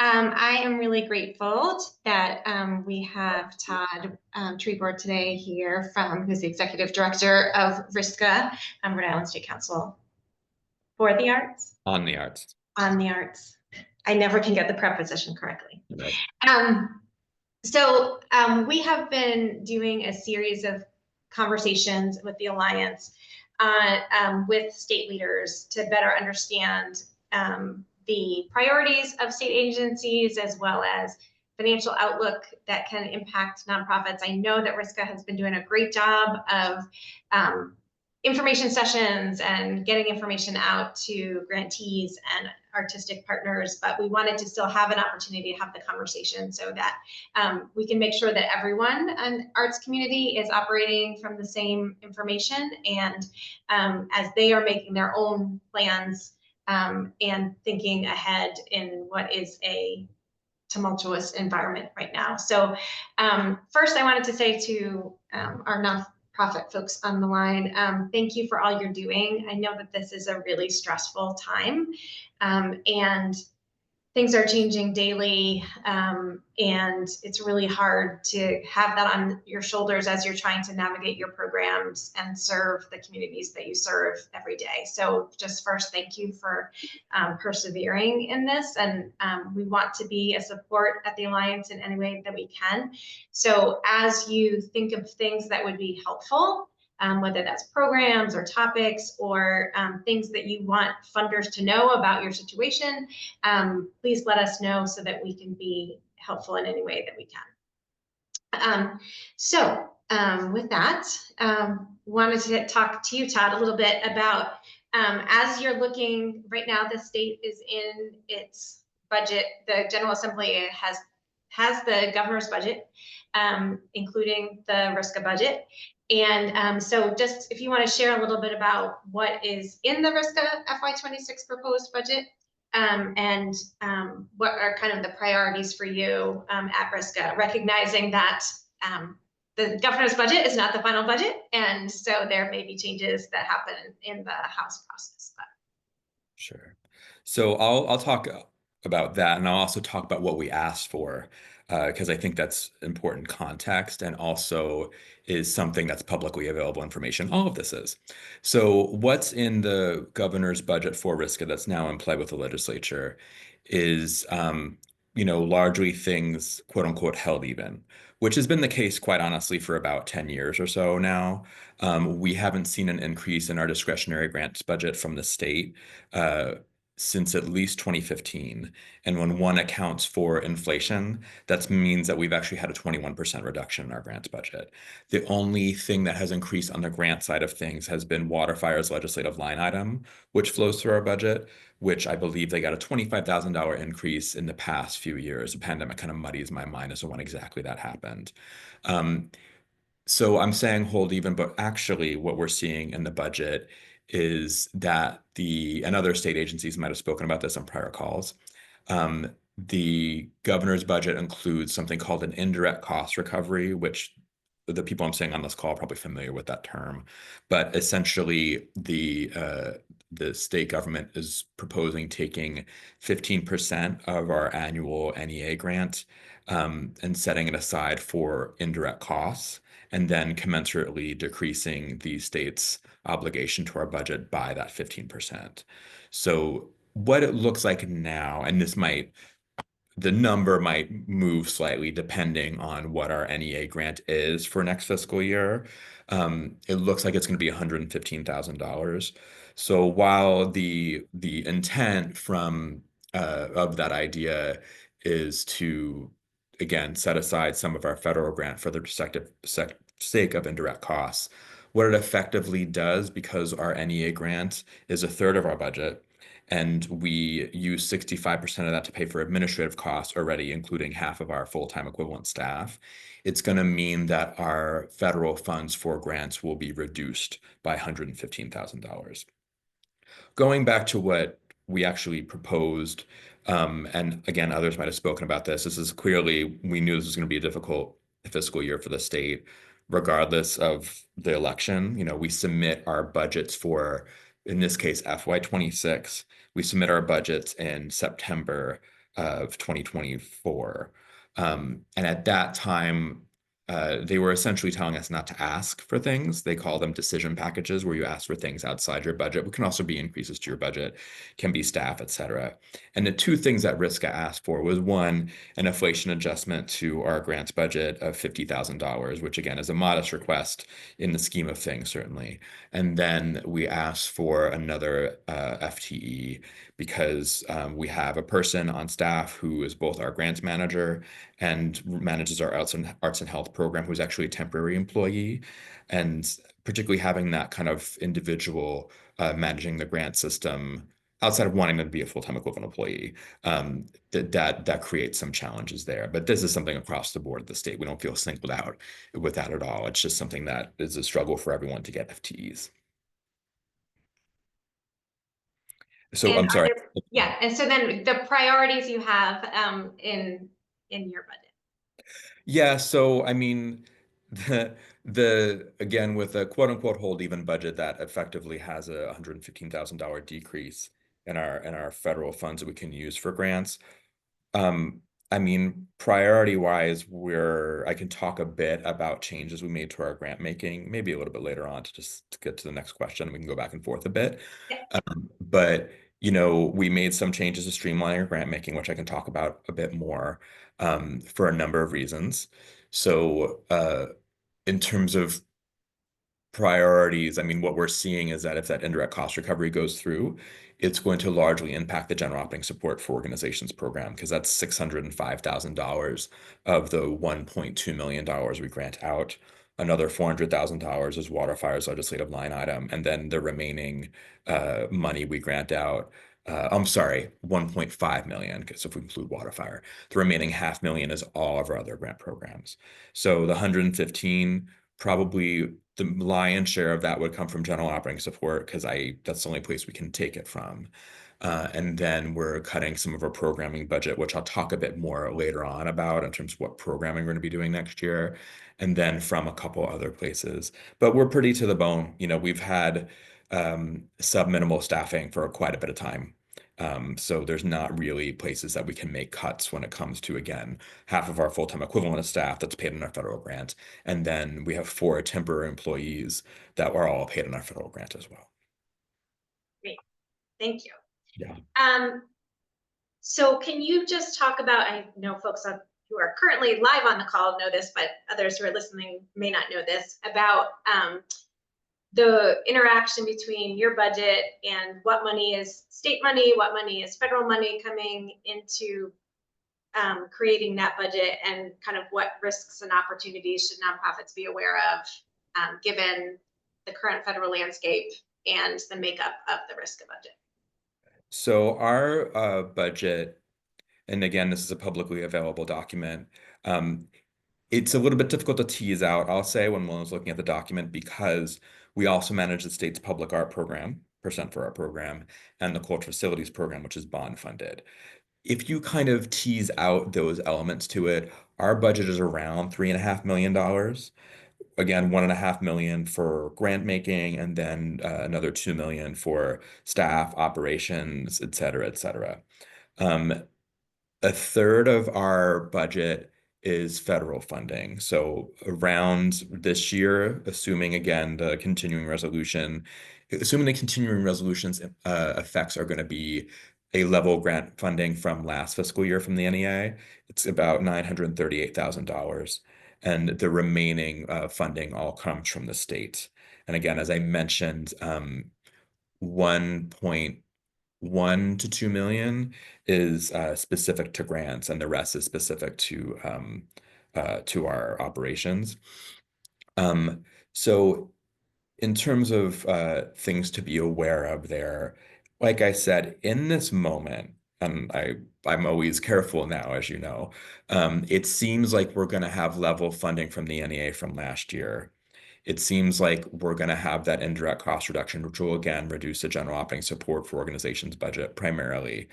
I am really grateful that we have Todd Trebour today here who's the Executive Director of RISCA, Rhode Island State Council for the Arts, On the arts. on the arts. I never can get the preposition correctly. Right. We have been doing a series of conversations with the Alliance with state leaders to better understand the priorities of state agencies as well as financial outlook that can impact nonprofits. I know that RISCA has been doing a great job of information sessions and getting information out to grantees and artistic partners, but we wanted to still have an opportunity to have the conversation so that we can make sure that everyone in the arts community is operating from the same information, and as they are making their own plans and thinking ahead in what is a tumultuous environment right now. So first I wanted to say to our nonprofit folks on the line, thank you for all you're doing. I know that this is a really stressful time and things are changing daily, and it's really hard to have that on your shoulders as you're trying to navigate your programs and serve the communities that you serve every day. So just first, thank you for persevering in this, and we want to be a support at the Alliance in any way that we can. So as you think of things that would be helpful, whether that's programs or topics or things that you want funders to know about your situation, please let us know so that we can be helpful in any way that we can. With that, wanted to talk to you, Todd, a little bit about as you're looking right now, the state is in its budget. The General Assembly has the governor's budget, including the RISCA budget. And so just if you want to share a little bit about what is in the RISCA FY26 proposed budget and what are kind of the priorities for you at RISCA, recognizing that the governor's budget is not the final budget, and so there may be changes that happen in the House process. But. Sure. So I'll talk about that, and I'll also talk about what we asked for, because I think that's important context and also is something that's publicly available information. All of this is. So what's in the governor's budget for RISCA that's now in play with the legislature is, largely things, quote unquote, held even, which has been the case, quite honestly, for about 10 years or so now. We haven't seen an increase in our discretionary grants budget from the state since at least 2015. And when one accounts for inflation, that means that we've actually had a 21% reduction in our grants budget. The only thing that has increased on the grant side of things has been Waterfire's legislative line item, which flows through our budget, which I believe they got a $25,000 increase in the past few years. The pandemic kind of muddies my mind as to when exactly that happened. So I'm saying hold even, but actually what we're seeing in the budget is that and other state agencies might have spoken about this on prior calls, the governor's budget includes something called an indirect cost recovery, which the people I'm saying on this call are probably familiar with that term, but essentially the state government is proposing taking 15% of our annual NEA grant and setting it aside for indirect costs, and then commensurately decreasing the state's obligation to our budget by that 15%. So what it looks like now, and the number might move slightly depending on what our NEA grant is for next fiscal year. It looks like it's going to be $115,000. So while the intent of that idea is to, again, set aside some of our federal grant for the sake of indirect costs, what it effectively does, because our NEA grant is a third of our budget, and we use 65% of that to pay for administrative costs already, including half of our full-time equivalent staff, it's going to mean that our federal funds for grants will be reduced by $115,000. Going back to what we actually proposed, and again, others might have spoken about this. This is clearly, we knew this was going to be a difficult fiscal year for the state, regardless of the election. We submit our budgets for, in this case, FY26. We submit our budgets in September of 2024. And at that time, they were essentially telling us not to ask for things. They call them decision packages, where you ask for things outside your budget, which can also be increases to your budget, can be staff, et cetera. And the two things that RISCA asked for was one, an inflation adjustment to our grants budget of $50,000, which again is a modest request in the scheme of things, certainly. And then we asked for another FTE because we have a person on staff who is both our grants manager and manages our arts and health program, who's actually a temporary employee. And particularly having that kind of individual managing the grant system outside of wanting them to be a full-time equivalent employee, that creates some challenges there. But this is something across the board of the state. We don't feel singled out with that at all. It's just something that is a struggle for everyone to get FTEs. So And I'm sorry. yeah, and so then the priorities you have in your budget. Yeah, so I mean, the again with a quote unquote hold even budget that effectively has a $115,000 decrease in our federal funds that we can use for grants. I mean, priority wise, I can talk a bit about changes we made to our grant making, maybe a little bit later on to get to the next question. We can go back and forth a bit. Yeah. But we made some changes to streamline our grant making, which I can talk about a bit more for a number of reasons. So in terms of priorities, I mean, what we're seeing is that if that indirect cost recovery goes through, it's going to largely impact the general operating support for organizations program, because that's $605,000 of the $1.2 million we grant out. Another $400,000 is water fire's legislative line item, and then the remaining money we grant out. I'm sorry, 1.5 million, because if we include water fire, the remaining $500,000 is all of our other grant programs. So the 115, probably the lion's share of that would come from general operating support, because that's the only place we can take it from. And then we're cutting some of our programming budget, which I'll talk a bit more later on about in terms of what programming we're going to be doing next year, and then from a couple other places. But we're pretty to the bone. We've had sub-minimal staffing for quite a bit of time. So there's not really places that we can make cuts when it comes to, again, half of our full-time equivalent of staff that's paid in our federal grant. And then we have 4 temporary employees that are all paid in our federal grant as well. Great, thank you. Yeah. So can you just talk about, I know folks who are currently live on the call know this, but others who are listening may not know this, about the interaction between your budget and what money is state money, what money is federal money coming into creating that budget, and kind of what risks and opportunities should nonprofits be aware of given the current federal landscape and the makeup of the RISCA budget. So our budget, and again, this is a publicly available document. It's a little bit difficult to tease out, I'll say, when one was looking at the document, because we also manage the state's public art program, Percent for Art program, and the cultural facilities program, which is bond funded. If you kind of tease out those elements to it, our budget is around $3.5 million. Again, $1.5 million for grant making, and then another $2 million for staff, operations, et cetera, et cetera. A third of our budget is federal funding. So around this year, assuming the continuing resolutions effects are going to be a level grant funding from last fiscal year from the NEA, it's about $938,000. And the remaining funding all comes from the state. And again, as I mentioned, 1.1 to 2 million is specific to grants, and the rest is specific to our operations. So in terms of things to be aware of there, like I said, in this moment, and I'm always careful now, as you know, it seems like we're going to have level funding from the NEA from last year. It seems like we're going to have that indirect cost reduction, which will again reduce the general operating support for organizations budget primarily.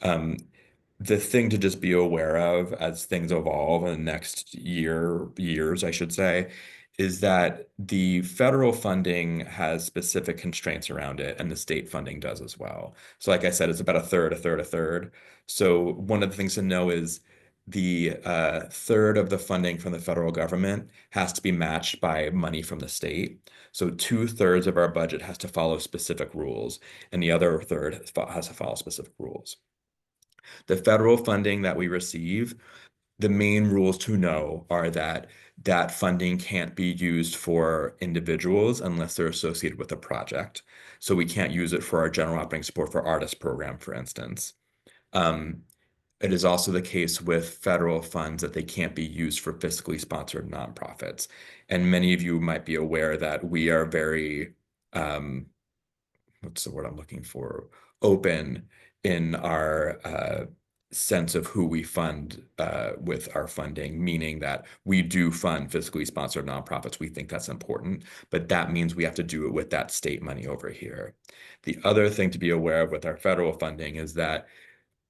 The thing to just be aware of as things evolve in the next years, I should say, is that the federal funding has specific constraints around it, and the state funding does as well. So like I said, it's about a third, a third, a third. So one of the things to know is the third of the funding from the federal government has to be matched by money from the state. So 2/3 of our budget has to follow specific rules, and the other third has to follow specific rules. The federal funding that we receive, the main rules to know are that that funding can't be used for individuals unless they're associated with a project. So we can't use it for our general operating support for artists program, for instance. Um, it is also the case with federal funds that they can't be used for fiscally sponsored nonprofits. And many of you might be aware that we are very, what's the word I'm looking for? Open in our sense of who we fund with our funding, meaning that we do fund fiscally sponsored nonprofits. We think that's important, but that means we have to do it with that state money over here. The other thing to be aware of with our federal funding is that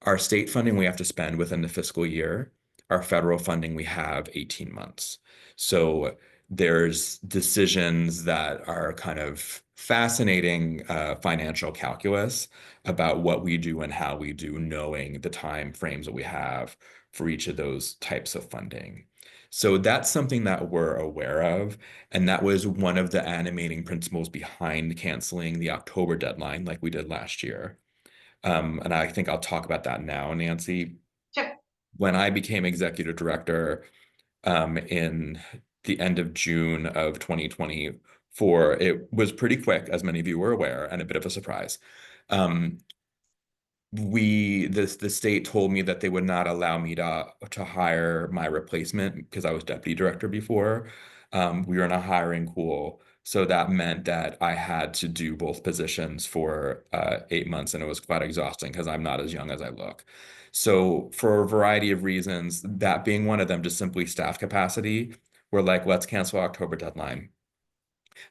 our state funding we have to spend within the fiscal year. Our federal funding we have 18 months. So there's decisions that are kind of fascinating financial calculus about what we do and how we do, knowing the time frames that we have for each of those types of funding. So that's something that we're aware of. And that was one of the animating principles behind canceling the October deadline like we did last year. And I think I'll talk about that now, Nancy. Sure. When I became executive director in the end of June of 2024, it was pretty quick, as many of you were aware, and a bit of a surprise. The state told me that they would not allow me to hire my replacement because I was deputy director before. We were in a hiring pool. So that meant that I had to do both positions for 8 months, and it was quite exhausting because I'm not as young as I look. So for a variety of reasons, that being one of them, just simply staff capacity, we're like, let's cancel October deadline.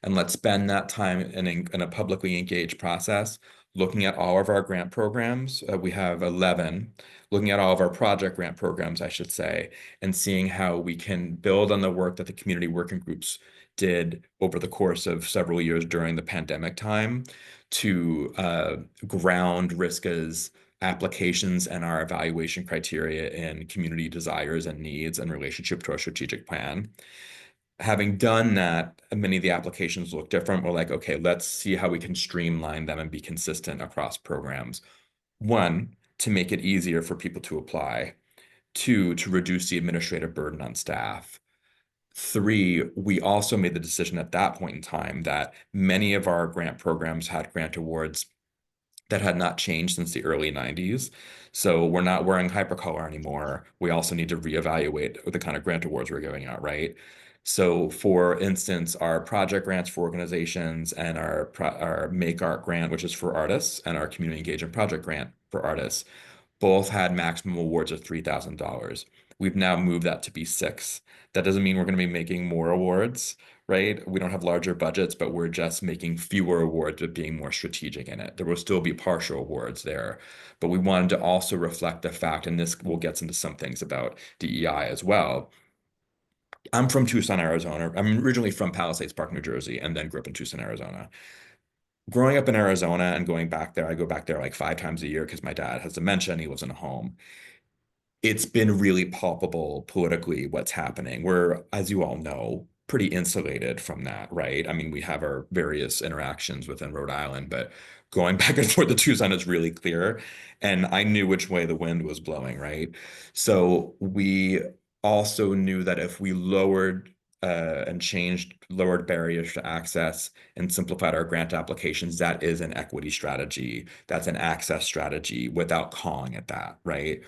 And let's spend that time in a publicly engaged process, looking at all of our grant programs. We have 11, looking at all of our project grant programs, I should say, and seeing how we can build on the work that the community working groups did over the course of several years during the pandemic time to ground RISCA's applications and our evaluation criteria in community desires and needs in relationship to our strategic plan. Having done that, many of the applications look different. We're like, okay, let's see how we can streamline them and be consistent across programs. One, to make it easier for people to apply. Two, to reduce the administrative burden on staff. Three, we also made the decision at that point in time that many of our grant programs had grant awards that had not changed since the early 90s. So we're not wearing hypercolor anymore. We also need to reevaluate the kind of grant awards we're giving out, right? So for instance, our project grants for organizations and our Make Art grant, which is for artists, and our community engagement project grant for artists, both had maximum awards of $3,000. We've now moved that to be 6. That doesn't mean we're going to be making more awards, right? We don't have larger budgets, but we're just making fewer awards but being more strategic in it. There will still be partial awards there, but we wanted to also reflect the fact, and this will get into some things about DEI as well. I'm from Tucson, Arizona. I'm originally from Palisades Park, New Jersey, and then grew up in Tucson, Arizona. Growing up in Arizona and going back there, I go back there like 5 times a year because my dad has dementia and he lives in a home. It's been really palpable politically what's happening. We're, as you all know, pretty insulated from that, right? I mean, we have our various interactions within Rhode Island, but going back and forth to Tucson is really clear. And I knew which way the wind was blowing, right? So we also knew that if we lowered and lowered barriers to access and simplified our grant applications, that is an equity strategy. That's an access strategy without calling it that, right?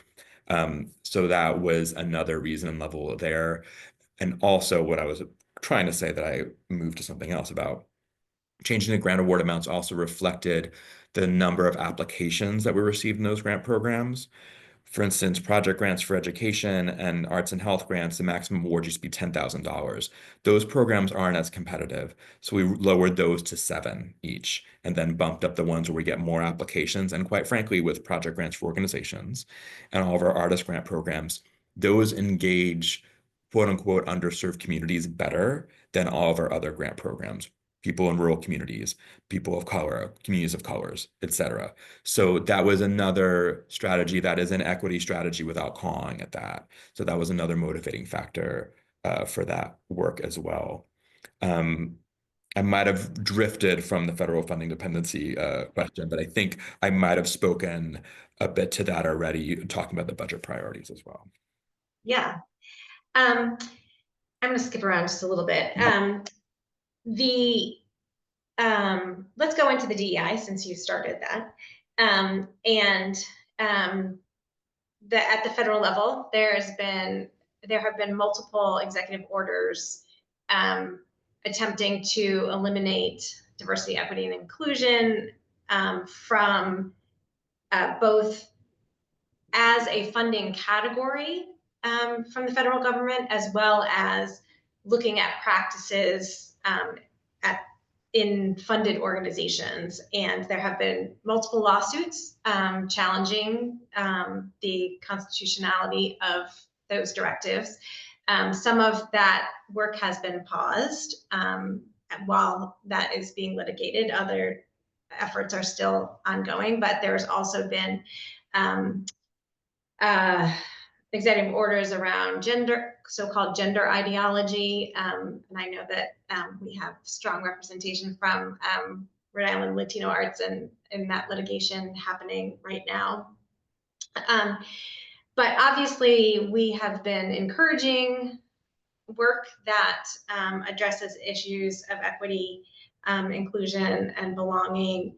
So that was another reason level there. And also what I was trying to say that I moved to something else about changing the grant award amounts also reflected the number of applications that were received in those grant programs. For instance, project grants for education and arts and health grants, the maximum award used to be $10,000. Those programs aren't as competitive. So we lowered those to 7 each and then bumped up the ones where we get more applications. And quite frankly, with project grants for organizations and all of our artist grant programs, those engage quote unquote underserved communities better than all of our other grant programs. People in rural communities, people of color, communities of colors, et cetera. So that was another strategy that is an equity strategy without calling it that. So that was another motivating factor for that work as well. Um, I might have drifted from the federal funding dependency question, but I think I might have spoken a bit to that already, talking about the budget priorities as well. Yeah. I'm going to skip around just a little bit. Let's go into the DEI since you started that. At the federal level, there have been multiple executive orders attempting to eliminate diversity, equity, and inclusion from both as a funding category from the federal government, as well as looking at practices in funded organizations. And there have been multiple lawsuits challenging the constitutionality of those directives. Some of that work has been paused while that is being litigated. Other efforts are still ongoing, but there's also been executive orders around gender, so-called gender ideology. And I know that we have strong representation from Rhode Island Latino Arts and in that litigation happening right now. But obviously we have been encouraging work that addresses issues of equity, inclusion, and belonging,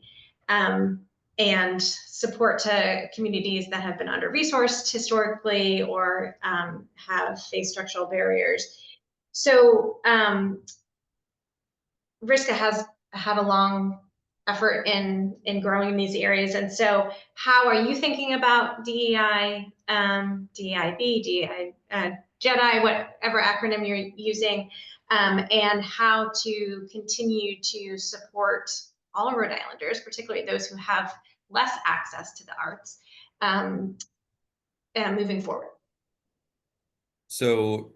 and support to communities that have been under-resourced historically or have faced structural barriers. So RISCA has had a long effort in growing these areas. And so how are you thinking about DEI, DEIB, DEI, JEDI, whatever acronym you're using, and how to continue to support all Rhode Islanders, particularly those who have less access to the arts, moving forward? So,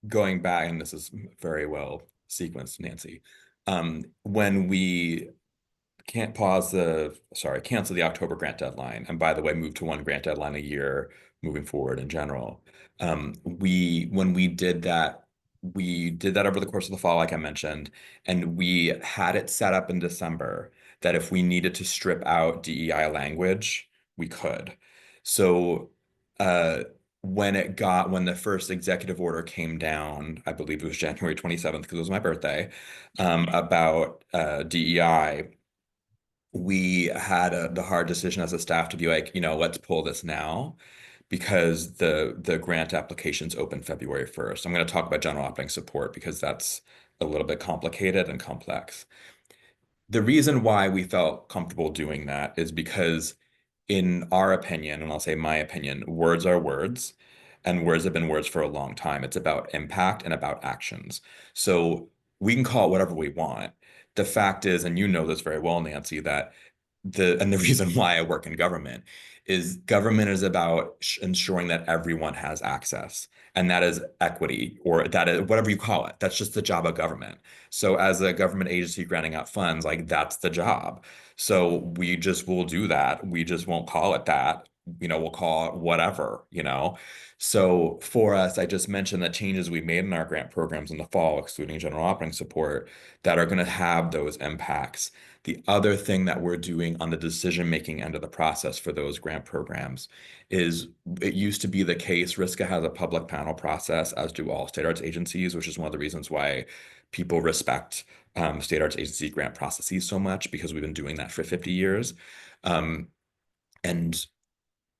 going back, and this is very well sequenced, Nancy, when we cancel the October grant deadline, and by the way, move to one grant deadline a year moving forward in general. When we did that, over the course of the fall, like I mentioned, and we had it set up in December that if we needed to strip out DEI language, we could. So when the first executive order came down, I believe it was January 27th, because it was my birthday, about DEI, we had the hard decision as a staff to be like, let's pull this now, because the grant applications open February 1st. I'm going to talk about general operating support because that's a little bit complicated and complex. The reason why we felt comfortable doing that is because, in our opinion, and I'll say my opinion, words are words, and words have been words for a long time. It's about impact and about actions. So we can call it whatever we want. The fact is, and you know this very well, Nancy, that the reason why I work in government is about ensuring that everyone has access, and that is equity, or that is whatever you call it. That's just the job of government. So as a government agency granting out funds, like, that's the job. So we just will do that. We just won't call it that. We'll call it whatever. So for us, I just mentioned the changes we made in our grant programs in the fall, excluding general operating support, that are going to have those impacts. The other thing that we're doing on the decision-making end of the process for those grant programs is, it used to be the case, RISCA has a public panel process, as do all state arts agencies, which is one of the reasons why people respect state arts agency grant processes so much, because we've been doing that for 50 years. And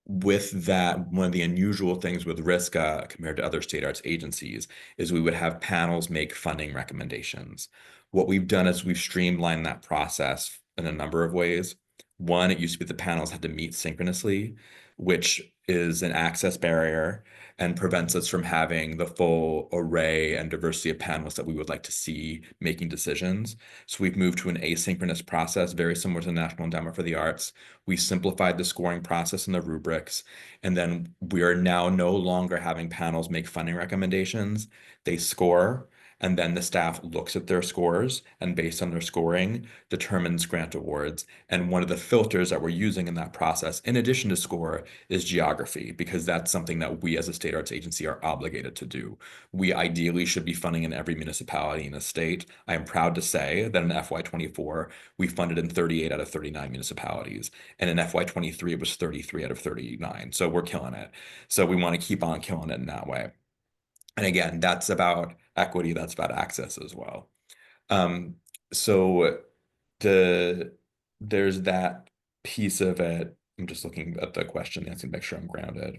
with that, one of the unusual things with RISCA compared to other state arts agencies is we would have panels make funding recommendations. What we've done is we've streamlined that process in a number of ways. One, it used to be the panels had to meet synchronously. which is an access barrier and prevents us from having the full array and diversity of panelists that we would like to see making decisions. So we've moved to an asynchronous process, very similar to the National Endowment for the Arts. We simplified the scoring process and the rubrics, and then we are now no longer having panels make funding recommendations. They score, and then the staff looks at their scores and based on their scoring determines grant awards. And one of the filters that we're using in that process, in addition to score, is geography, because that's something that we as a state arts agency are obligated to do. We ideally should be funding in every municipality in the state. I am proud to say that in FY24, we funded in 38 out of 39 municipalities. And in FY23, it was 33 out of 39. So we're killing it. So we want to keep on killing it in that way. And again, that's about equity, that's about access as well. Um, so there's that piece of it. I'm just looking at the question, Nancy, to make sure I'm grounded.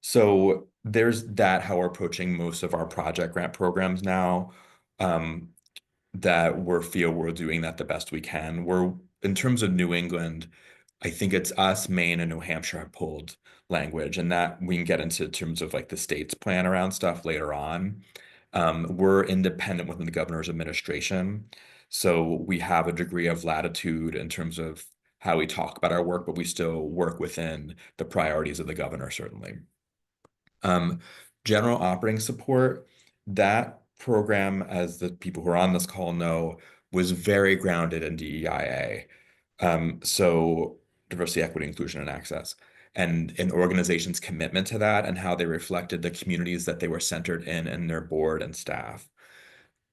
So there's that, how we're approaching most of our project grant programs now, that we're doing that the best we can. We're, in terms of New England, I think it's us, Maine, and New Hampshire have pulled language, and that we can get into terms of like the state's plan around stuff later on. We're independent within the governor's administration, so we have a degree of latitude in terms of how we talk about our work, but we still work within the priorities of the governor, certainly. Um, General operating support, that program, as the people who are on this call know, was very grounded in DEIA. So diversity, equity, inclusion, and access, and an organization's commitment to that and how they reflected the communities that they were centered in and their board and staff.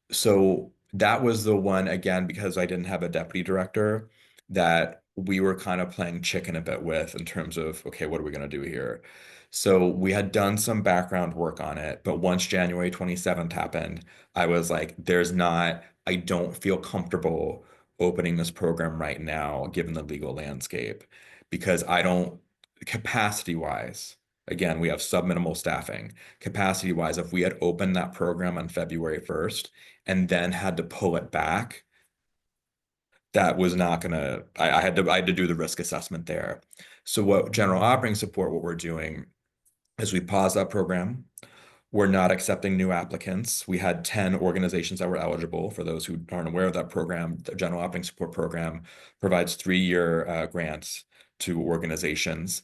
So that was the one, again, because I didn't have a deputy director, that we were kind of playing chicken a bit with in terms of, okay, what are we going to do here? So we had done some background work on it, but once January 27th happened, I was like, I don't feel comfortable opening this program right now, given the legal landscape, because I don't, capacity wise, again, we have subminimal staffing. Capacity wise, if we had opened that program on February 1st and then had to pull it back, that was not gonna, I had to do the risk assessment there. So what general operating support, what we're doing is we pause that program. We're not accepting new applicants. We had 10 organizations that were eligible. For those who aren't aware of that program, the general operating support program provides 3-year grants to organizations.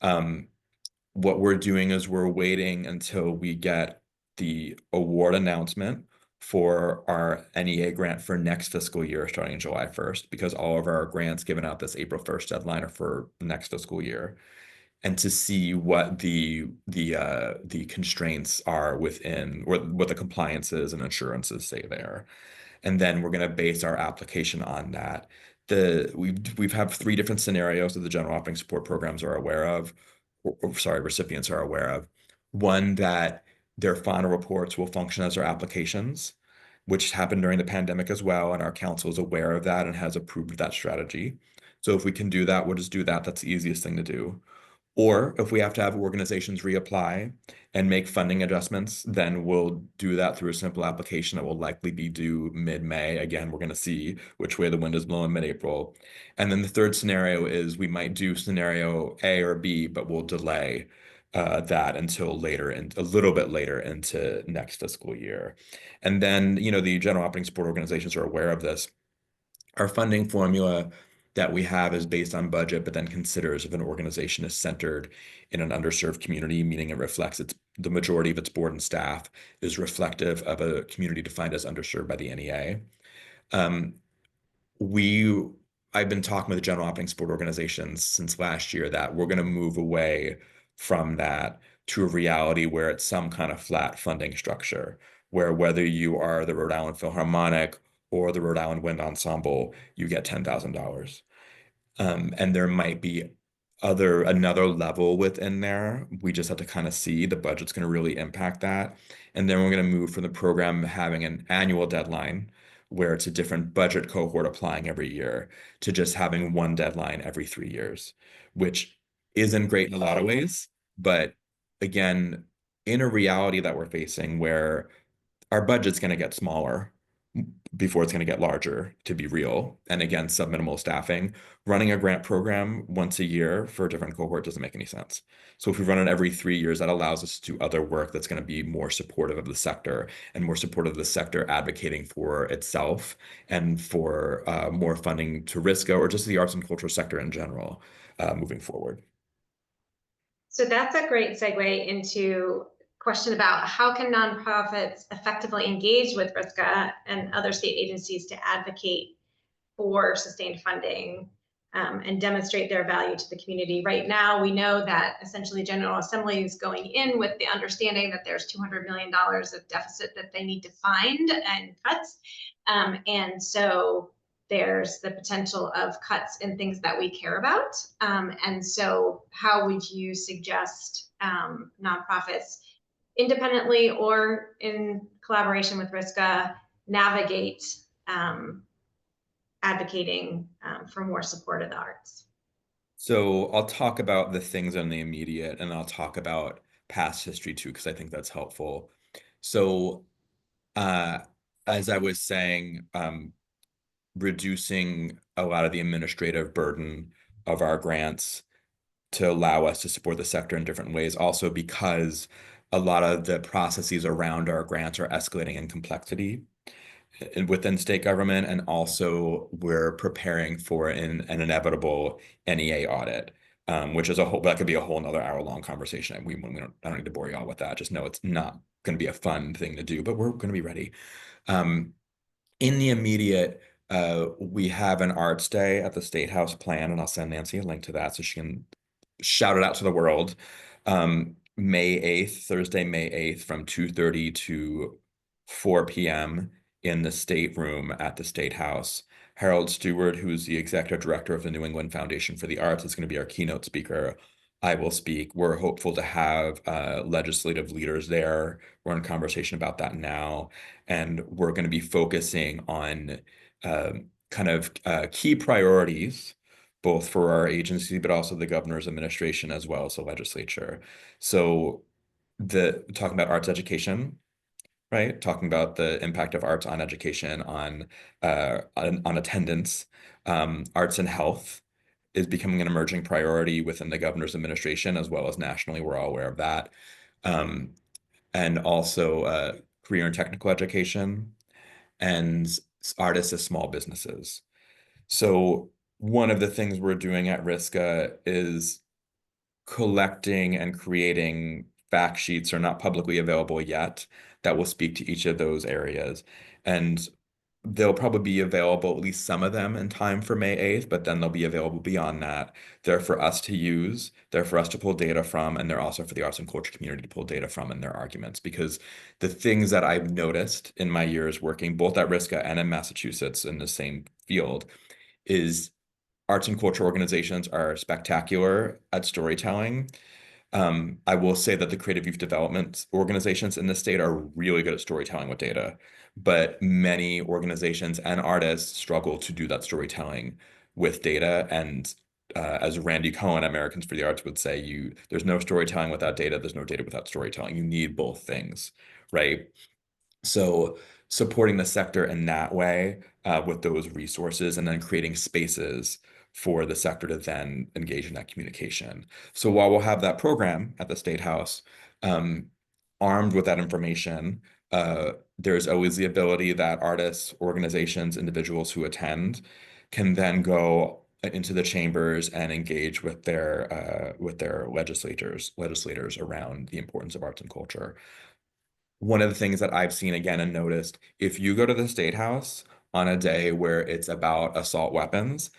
What we're doing is we're waiting until we get the award announcement for our NEA grant for next fiscal year starting July 1st, because all of our grants given out this April 1st deadline are for next fiscal year, and to see what the constraints are within, or what the compliances and assurances say there. And then we're going to base our application on that. We've have 3 different scenarios that the general operating support programs are aware of, sorry, recipients are aware of. One, that their final reports will function as their applications, which happened during the pandemic as well, and our council is aware of that and has approved that strategy. So if we can do that, we'll just do that. That's the easiest thing to do. Or if we have to have organizations reapply and make funding adjustments, then we'll do that through a simple application that will likely be due mid-May. Again, we're going to see which way the wind is blowing mid-April. And then the third scenario is we might do scenario A or B, but we'll delay that until later, and a little bit later into next fiscal year. And then, the general operating support organizations are aware of this. Our funding formula that we have is based on budget, but then considers if an organization is centered in an underserved community, meaning it reflects the majority of its board and staff is reflective of a community defined as underserved by the NEA. I've been talking with the general operating support organizations since last year that we're going to move away from that to a reality where it's some kind of flat funding structure, where whether you are the Rhode Island Philharmonic or the Rhode Island Wind Ensemble, you get $10,000. And there might be another level within there. We just have to kind of see the budget's going to really impact that. And then we're going to move from the program having an annual deadline where it's a different budget cohort applying every year to just having one deadline every 3 years, which isn't great in a lot of ways. But again, in a reality that we're facing where our budget's going to get smaller, before it's going to get larger, to be real. And again, subminimal staffing. Running a grant program once a year for a different cohort doesn't make any sense. So if we run it every 3 years, that allows us to do other work that's going to be more supportive of the sector and more supportive of the sector advocating for itself and for more funding to RISCA or just the arts and culture sector in general moving forward. So that's a great segue into question about how can nonprofits effectively engage with RISCA and other state agencies to advocate for sustained funding and demonstrate their value to the community. Right now, we know that essentially General Assembly is going in with the understanding that there's $200 million of deficit that they need to find and cuts. And so there's the potential of cuts in things that we care about. And so how would you suggest nonprofits independently or in collaboration with RISCA navigate advocating for more support of the arts? So I'll talk about the things in the immediate and I'll talk about past history too, because I think that's helpful. So as I was saying, reducing a lot of the administrative burden of our grants to allow us to support the sector in different ways, also because a lot of the processes around our grants are escalating in complexity within state government, and also we're preparing for an inevitable NEA audit, which is that could be a whole nother hour-long conversation. I don't need to bore you all with that. Just know it's not going to be a fun thing to do, but we're going to be ready. In the immediate, we have an arts day at the State House planned, and I'll send Nancy a link to that so she can shout it out to the world. May 8th, Thursday, May 8th, from 2:30 to 4 p.m. in the State Room at the State House. Harold Stewart, who's the executive director of the New England Foundation for the Arts, is going to be our keynote speaker. I will speak. We're hopeful to have legislative leaders there. We're in conversation about that now. And we're going to be focusing on kind of key priorities, both for our agency, but also the governor's administration as well as the legislature. So talking about arts education, right? Talking about the impact of arts on education, on attendance, arts and health is becoming an emerging priority within the governor's administration as well as nationally. We're all aware of that. And also career and technical education and artists as small businesses. So one of the things we're doing at RISCA is collecting and creating fact sheets are not publicly available yet that will speak to each of those areas. And they'll probably be available, at least some of them, in time for May 8th, but then they'll be available beyond that. They're for us to use, they're for us to pull data from, and they're also for the arts and culture community to pull data from in their arguments. Because the things that I've noticed in my years working both at RISCA and in Massachusetts in the same field is arts and culture organizations are spectacular at storytelling. I will say that the creative youth development organizations in the state are really good at storytelling with data, but many organizations and artists struggle to do that storytelling with data. And as Randy Cohen, Americans for the Arts, would say, there's no storytelling without data. There's no data without storytelling. You need both things, right? So supporting the sector in that way with those resources, and then creating spaces for the sector to then engage in that communication. So while we'll have that program at the State House, armed with that information, there's always the ability that artists, organizations, individuals who attend can then go into the chambers and engage with their legislators around the importance of arts and culture. One of the things that I've seen again and noticed, if you go to the State House on a day where it's about assault weapons,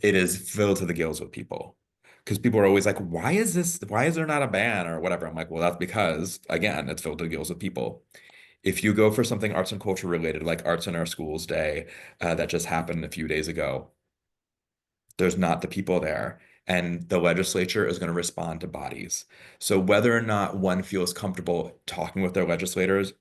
it is filled to the gills with people. Because people are always like, why is there not a ban or whatever? I'm like, well, that's because, again, it's filled to the gills with people. If you go for something arts and culture related, like Arts in Our Schools Day, that just happened a few days ago, there's not the people there. And the legislature is going to respond to bodies. So whether or not one feels comfortable talking with their legislators,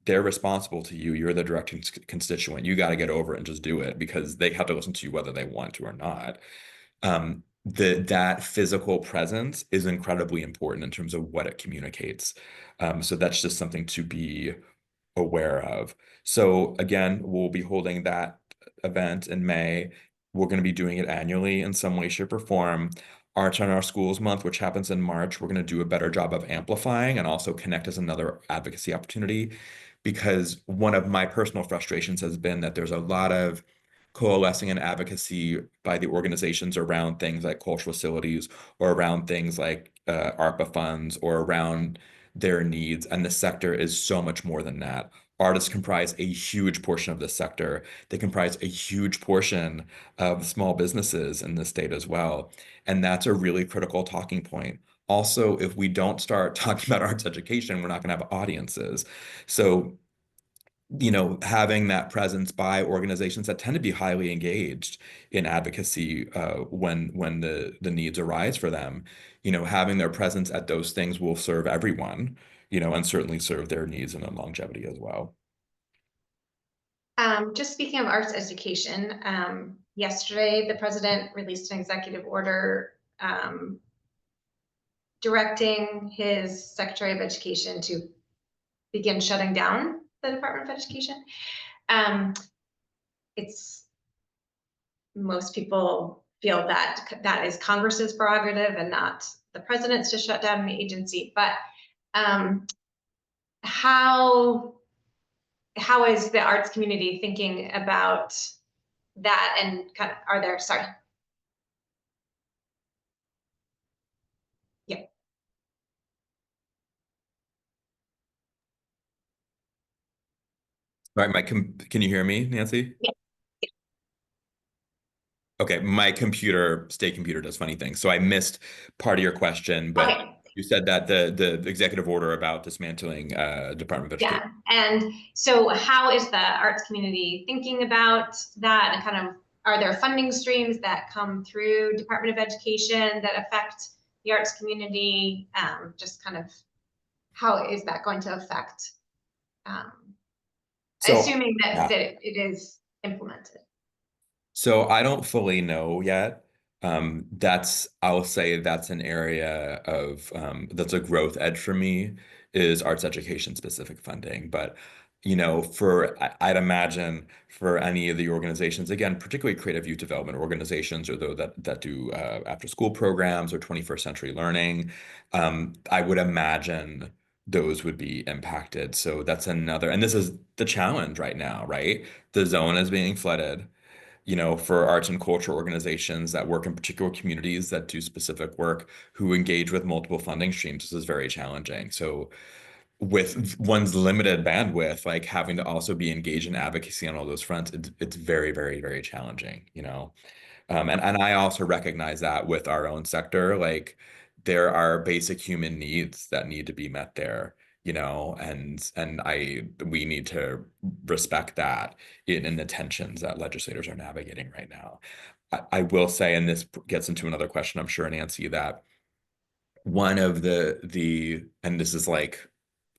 they're responsible to you. You're the direct constituent. You got to get over it and just do it, because they have to listen to you whether they want to or not. That physical presence is incredibly important in terms of what it communicates. So that's just something to be aware of. So again, we'll be holding that event in May. We're going to be doing it annually in some way, shape, or form. Arts in Our Schools Month, which happens in March, we're going to do a better job of amplifying and also connect as another advocacy opportunity. Because one of my personal frustrations has been that there's a lot of coalescing and advocacy by the organizations around things like cultural facilities or around things like ARPA funds or around their needs. And the sector is so much more than that. Artists comprise a huge portion of the sector. They comprise a huge portion of small businesses in the state as well. And that's a really critical talking point. Also, if we don't start talking about arts education, we're not going to have audiences. So, having that presence by organizations that tend to be highly engaged in advocacy when the needs arise for them, having their presence at those things will serve everyone, and certainly serve their needs and their longevity as well. Just speaking of arts education, yesterday the president released an executive order directing his Secretary of Education to begin shutting down the Department of Education. Most people feel that that is Congress's prerogative and not the president's to shut down an agency. But how is the arts community thinking about that? And kind of, are there, sorry. Yeah. All right, can you hear me, Nancy? Yeah. Okay, my state computer does funny things. So I missed part of your question, but Okay. you said that the executive order about dismantling Department of Education. Yeah, and so how is the arts community thinking about that? And kind of, are there funding streams that come through Department of Education that affect the arts community? Just kind of, how is that going to affect, assuming that it is implemented? So I don't fully know yet. I'll say that's an area of that's a growth edge for me, is arts education specific funding. But I'd imagine for any of the organizations, again, particularly creative youth development organizations or those that do after school programs or 21st century learning, I would imagine those would be impacted. So that's another, and this is the challenge right now, right? The zone is being flooded. For arts and culture organizations that work in particular communities that do specific work, who engage with multiple funding streams, this is very challenging. So with one's limited bandwidth, like having to also be engaged in advocacy on all those fronts, it's very, very, very challenging, and I also recognize that with our own sector, like there are basic human needs that need to be met there, and we need to respect that in the tensions that legislators are navigating right now. I will say, and this gets into another question, I'm sure, Nancy, that one of and this is like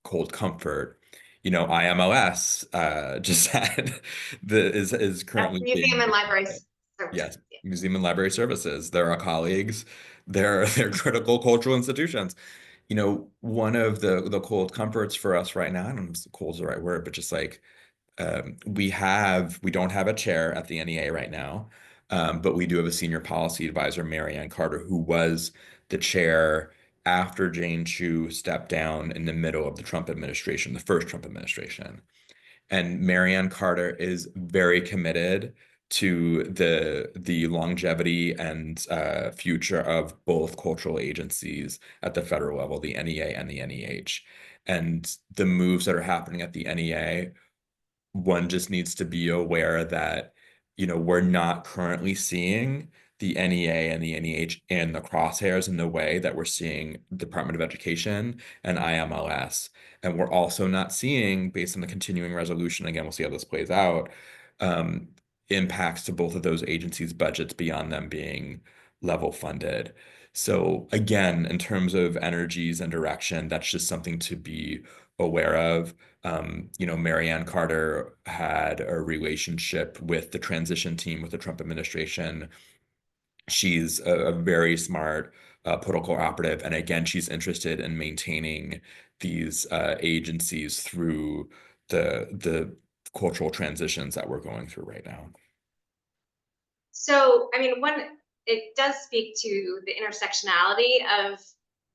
cold comfort, IMLS just had is currently Museum and Library Services. Yes, Museum and Library Services. They're our colleagues. They're critical cultural institutions. One of the cold comforts for us right now, I don't know if cold is the right word, but just like we don't have a chair at the NEA right now, but we do have a senior policy advisor, Marianne Carter, who was the chair after Jane Chu stepped down in the middle of the Trump administration, the first Trump administration. And Marianne Carter is very committed to the longevity and future of both cultural agencies at the federal level, the NEA and the NEH. And the moves that are happening at the NEA, one just needs to be aware that, we're not currently seeing the NEA and the NEH in the crosshairs in the way that we're seeing Department of Education and IMLS. And we're also not seeing, based on the continuing resolution, again, we'll see how this plays out, impacts to both of those agencies' budgets beyond them being level funded. So again, in terms of energies and direction, that's just something to be aware of. Marianne Carter had a relationship with the transition team with the Trump administration. She's a very smart political operative. And again, she's interested in maintaining these agencies through the cultural transitions that we're going through right now. So, I mean, it does speak to the intersectionality of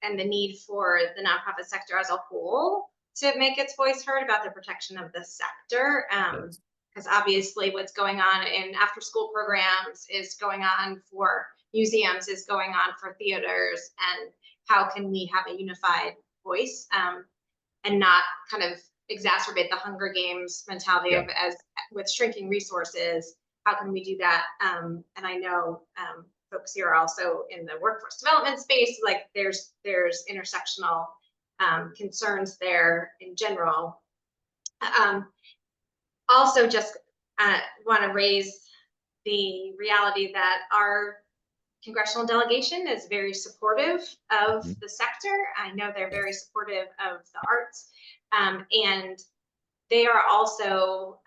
and the need for the nonprofit sector as a whole to make its voice heard about the protection of the sector. Yes. Because obviously what's going on in after school programs is going on for museums, is going on for theaters, and how can we have a unified voice and not kind of exacerbate the Hunger Games mentality Yeah. of as with shrinking resources. How can we do that? And I know folks here are also in the workforce development space. Like there's intersectional concerns there in general. Also, just want to raise the reality that our congressional delegation is very supportive of Mhm. the sector. I know they're very Yes. supportive of the arts, and they are also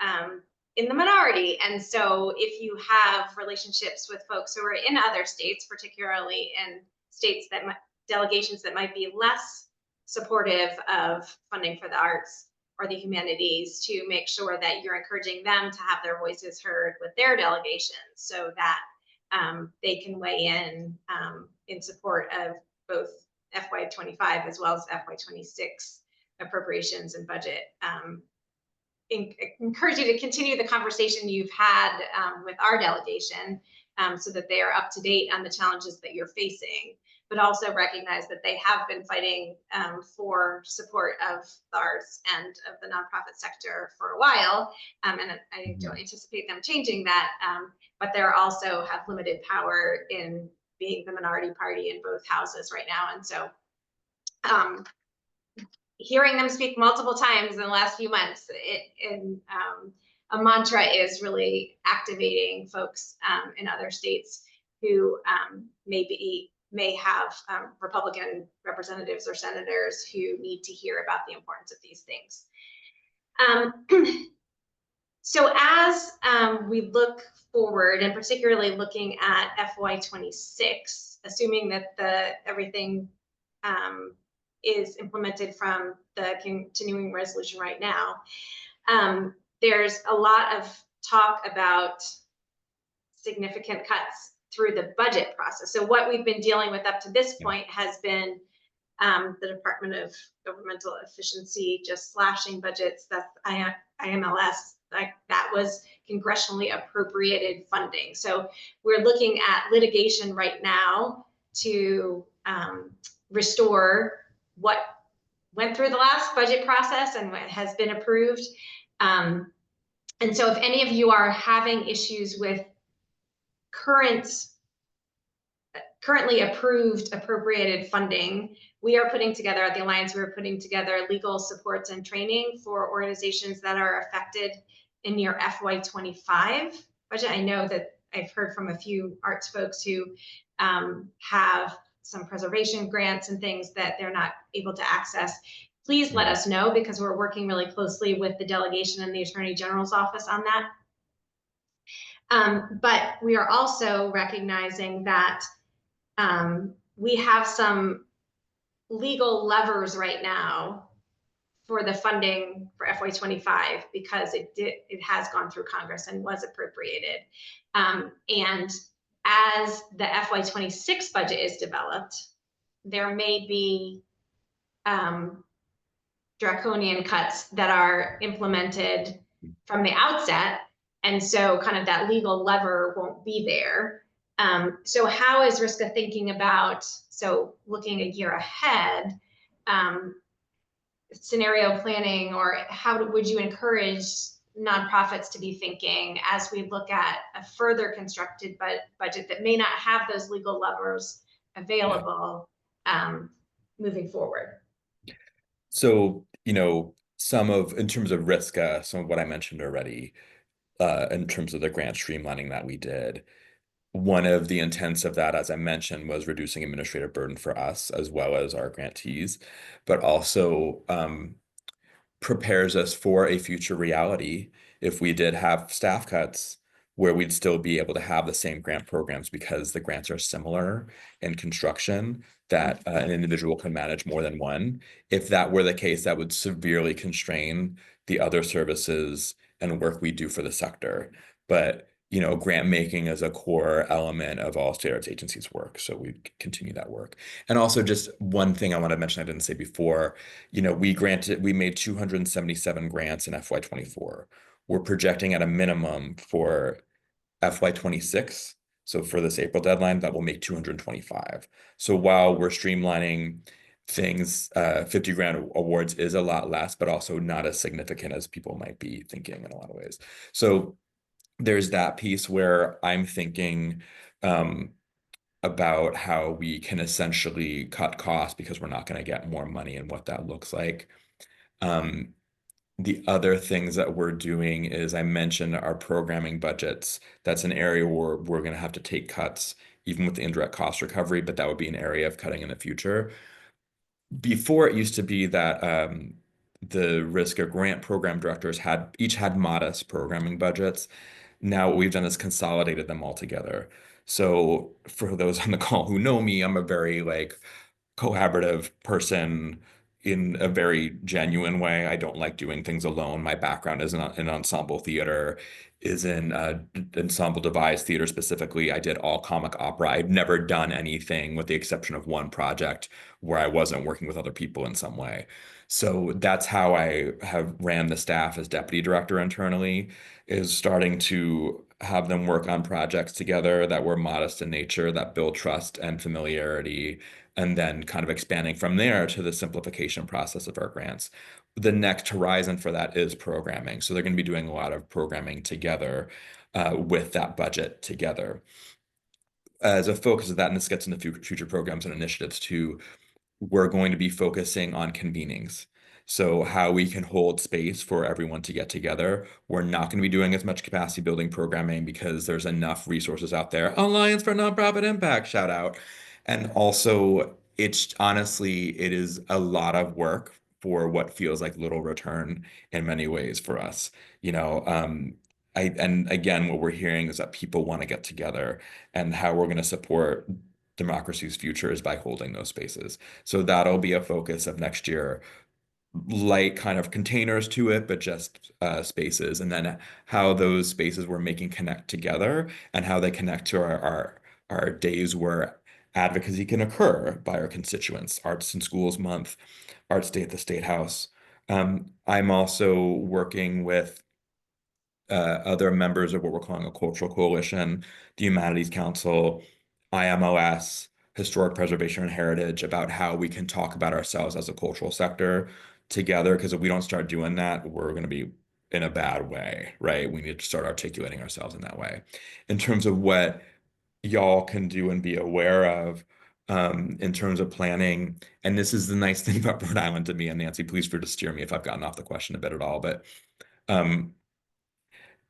in the minority. And so if you have relationships with folks who are in other states, particularly in states that delegations that might be less supportive of funding for the arts or the humanities, to make sure that you're encouraging them to have their voices heard with their delegations so that they can weigh in support of both FY25 as well as FY26 appropriations and budget. Encourage you to continue the conversation you've had with our delegation so that they are up to date on the challenges that you're facing, but also recognize that they have been fighting for support of the arts and of the nonprofit sector for a while. And I don't anticipate them changing that, but they're also have limited power in being the minority party in both houses right now. And so hearing them speak multiple times in the last few months a mantra is really activating folks in other states who may have Republican representatives or senators who need to hear about the importance of these things. So as we look forward, and particularly looking at FY26, assuming that everything is implemented from the continuing resolution right now, there's a lot of talk about significant cuts through the budget process. So what we've been dealing with up to this point has been the Department of Governmental Efficiency just slashing budgets. That's IMLS. Like that was congressionally appropriated funding. So we're looking at litigation right now to restore what went through the last budget process and what has been approved. And so if any of you are having issues with currently approved appropriated funding, we are putting together at the Alliance, we're putting together legal supports and training for organizations that are affected in your FY25 budget. I know that I've heard from a few arts folks who have some preservation grants and things that they're not able to access. Please let us know, because we're working really closely with the delegation and the Attorney General's office on that. But we are also recognizing that we have some legal levers right now for the funding for FY25 because it has gone through Congress and was appropriated. And as the FY26 budget is developed, there may be draconian cuts that are implemented from the outset. And so kind of that legal lever won't be there. So how is RISCA thinking about, so looking a year ahead, scenario planning, or how would you encourage nonprofits to be thinking as we look at a further constructed budget that may not have those legal levers available moving forward? So, in terms of RISCA, some of what I mentioned already, in terms of the grant streamlining that we did, one of the intents of that, as I mentioned, was reducing administrative burden for us as well as our grantees, but also prepares us for a future reality. If we did have staff cuts, where we'd still be able to have the same grant programs because the grants are similar in construction, that an individual can manage more than one. If that were the case, that would severely constrain the other services and work we do for the sector. But grant making is a core element of all state arts agencies' work, so we continue that work. And also, just one thing I want to mention I didn't say before, we made 277 grants in FY24. We're projecting at a minimum for FY26. So for this April deadline, that will make 225. So while we're streamlining things, 50 grand awards is a lot less, but also not as significant as people might be thinking in a lot of ways. So there's that piece where I'm thinking about how we can essentially cut costs because we're not going to get more money and what that looks like. The other things that we're doing is I mentioned our programming budgets. That's an area where we're going to have to take cuts, even with the indirect cost recovery, but that would be an area of cutting in the future. Before, it used to be that the RISCA grant program directors each had modest programming budgets. Now what we've done is consolidated them all together. So for those on the call who know me, I'm a very collaborative person in a very genuine way. I don't like doing things alone. My background is in ensemble theater, is in ensemble devised theater specifically. I did all comic opera. I've never done anything with the exception of one project where I wasn't working with other people in some way. So that's how I have ran the staff as deputy director internally, is starting to have them work on projects together that were modest in nature, that build trust and familiarity, and then kind of expanding from there to the simplification process of our grants. The next horizon for that is programming. So they're going to be doing a lot of programming together with that budget together. As a focus of that, and this gets into future programs and initiatives too, we're going to be focusing on convenings. So how we can hold space for everyone to get together. We're not going to be doing as much capacity building programming because there's enough resources out there. Alliance for Nonprofit Impact, shout out. And also, it's honestly, it is a lot of work for what feels like little return in many ways for us. And again, what we're hearing is that people want to get together, and how we're going to support democracy's future is by holding those spaces. So that'll be a focus of next year, light kind of containers to it, but just spaces, and then how those spaces we're making connect together, and how they connect to our days where advocacy can occur by our constituents. Arts in Schools Month, Arts Day at the State House. I'm also working with other members of what we're calling a cultural coalition, the Humanities Council, IMLS, Historic Preservation and Heritage, about how we can talk about ourselves as a cultural sector together. Because if we don't start doing that, we're going to be in a bad way, right? We need to start articulating ourselves in that way. In terms of what y'all can do and be aware of in terms of planning, and this is the nice thing about Rhode Island to me, and Nancy, please feel free to steer me if I've gotten off the question a bit at all, but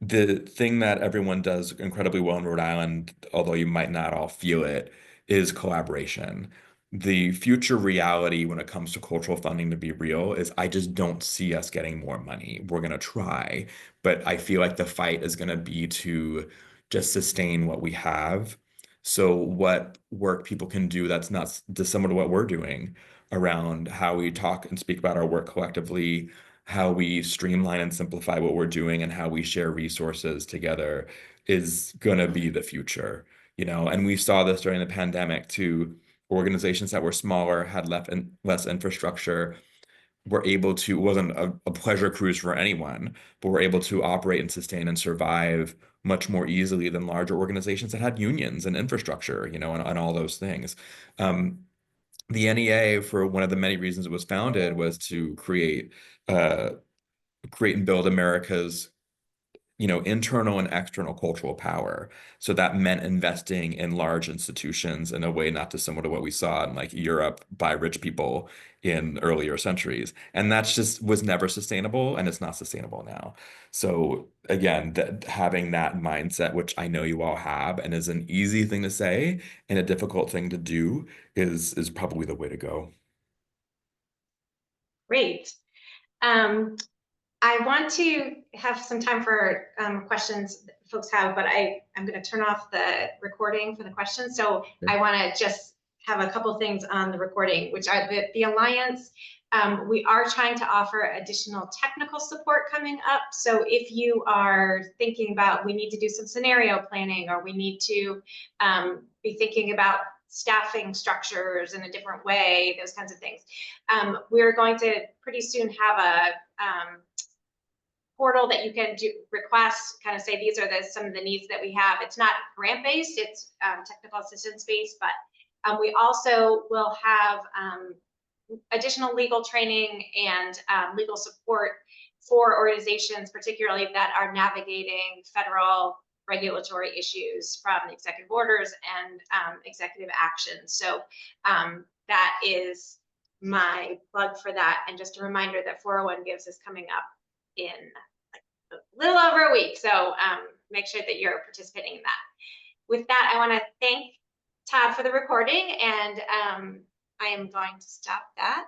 the thing that everyone does incredibly well in Rhode Island, although you might not all feel it, is collaboration. The future reality when it comes to cultural funding, to be real, is I just don't see us getting more money. We're going to try, but I feel like the fight is going to be to just sustain what we have. So what work people can do that's not dissimilar to what we're doing around how we talk and speak about our work collectively, how we streamline and simplify what we're doing, and how we share resources together is going to be the future, and we saw this during the pandemic too. Organizations that were smaller, had less infrastructure, were able to, it wasn't a pleasure cruise for anyone, but were able to operate and sustain and survive much more easily than larger organizations that had unions and infrastructure, and all those things. The NEA, for one of the many reasons it was founded, was to create and build America's internal and external cultural power. So that meant investing in large institutions in a way not dissimilar to what we saw in Europe by rich people in earlier centuries. And that's just was never sustainable, and it's not sustainable now. So again, having that mindset, which I know you all have, and is an easy thing to say and a difficult thing to do, is probably the way to go. Great. I want to have some time for questions that folks have, but I'm going to turn off the recording for the questions. So I want to just have a couple things on the recording, which are the Alliance. We are trying to offer additional technical support coming up. So if you are thinking about, we need to do some scenario planning, or we need to be thinking about staffing structures in a different way, those kinds of things. We're going to pretty soon have a portal that you can do requests, kind of say these are some of the needs that we have. It's not grant based, it's technical assistance based, but we also will have additional legal training and legal support for organizations, particularly that are navigating federal regulatory issues from executive orders and executive action. So that is my plug for that. And just a reminder that 401 Gives is coming up in a little over a week. So make sure that you're participating in that. With that, I want to thank Todd for the recording, and I am going to stop that.